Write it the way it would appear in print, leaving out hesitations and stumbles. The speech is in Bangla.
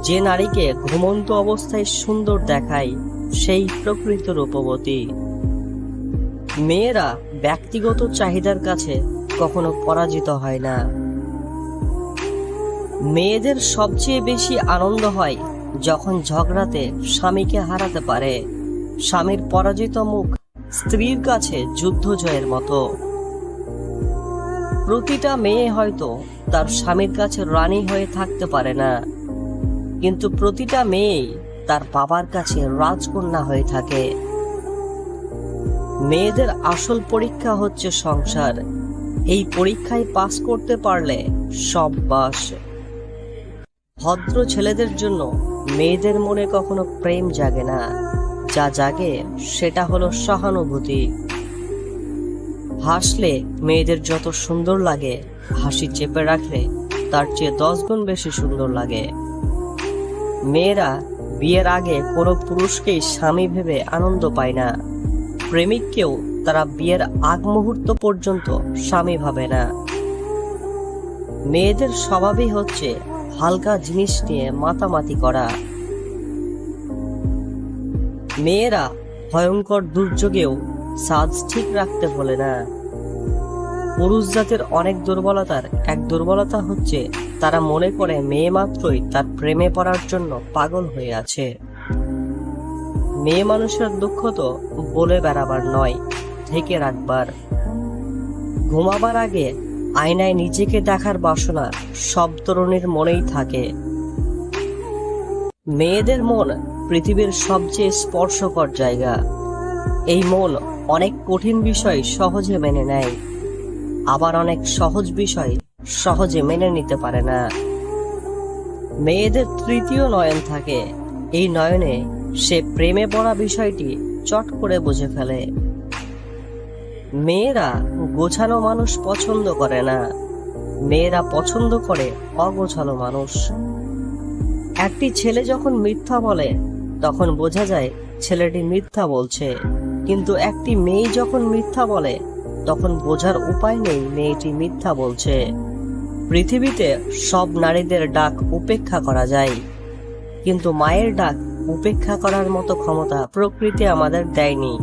যে নারীকে ঘুমন্ত অবস্থায় সুন্দর দেখায় সেই প্রকৃত রূপবতী। মেয়েরা ব্যক্তিগত চাহিদার কাছে কখনো পরাজিত হয় না। মেয়েদের সবচেয়ে বেশি আনন্দ হয় যখন ঝগড়াতে স্বামীকে হারাতে পারে। স্বামীর পরাজিত মুখ স্ত্রীর কাছে যুদ্ধ জয়ের মতো। প্রতিটা মেয়ে হয়তো তার স্বামীর কাছে রানী হয়ে থাকতে পারে না, কিন্তু প্রতিটা মেয়েই তার বাবার কাছে রাজকন্যা হয়ে থাকে। মেয়েদের আসল পরীক্ষা হচ্ছে সংসার। এই পরীক্ষায় পাস করতে পারলে সব বাস। ভদ্র ছেলেদের জন্য মেয়েদের মনে কখনো প্রেম জাগে না, যা জাগে সেটা হলো সহানুভূতি। হাসলে মেয়েদের যত সুন্দর লাগে, হাসি চেপে রাখলে তার চেয়ে 10 গুণ বেশি সুন্দর লাগে। মেয়েরা বিয়ের আগে কোনো পুরুষকেই স্বামী ভেবে আনন্দ পায় না। প্রেমিককেও তারা বিয়ের আগ মুহূর্ত পর্যন্ত স্বামী ভাবে না। মেয়েদের স্বভাবই হচ্ছে হালকা জিনিস নিয়ে মাতামাতি করা। মেয়েরা ভয়ঙ্কর দুর্যোগেও সাজ ঠিক রাখতে ভোলে না। পুরুষ জাতের অনেক দুর্বলতার এক দুর্বলতা হচ্ছে তারা মনে করে মেয়ে মাত্রই তার প্রেমে পড়ার জন্য পাগল হয়ে আছে। মেয়ে মানুষের দুঃখ তো বলে বেড়াবার নয়, ঢেকে রাখবার। ঘুমাবার আগে আয়নায় নিজেকে দেখার বাসনা সব তরুণীর মনেই থাকে। মেয়েদের মন পৃথিবীর সবচেয়ে স্পর্শকর জায়গা। এই মন অনেক কঠিন বিষয় সহজে মেনে নেয়, আবার অনেক সহজ বিষয় সহজে মেনে নিতে পারে না। মেয়েদের তৃতীয় নয়ন থাকে। এই নয়নে সে প্রেমে পড়া বিষয়টি চট করে বুঝে ফেলে। মেয়েরা গোছানো মানুষ পছন্দ করে না, মেয়েরা পছন্দ করে অগোছালো মানুষ। একটি ছেলে যখন মিথ্যা বলে তখন বোঝা যায় ছেলেটি মিথ্যা বলছে, কিন্তু একটি মেয়ে যখন মিথ্যা বলে তখন বোঝার উপায় নেই মেয়েটি মিথ্যা বলছে। পৃথিবীতে সব নারীদের ডাক উপেক্ষা করা যায়, কিন্তু মায়ের ডাক উপেক্ষা করার মতো ক্ষমতা প্রকৃতি আমাদের দেয়নি।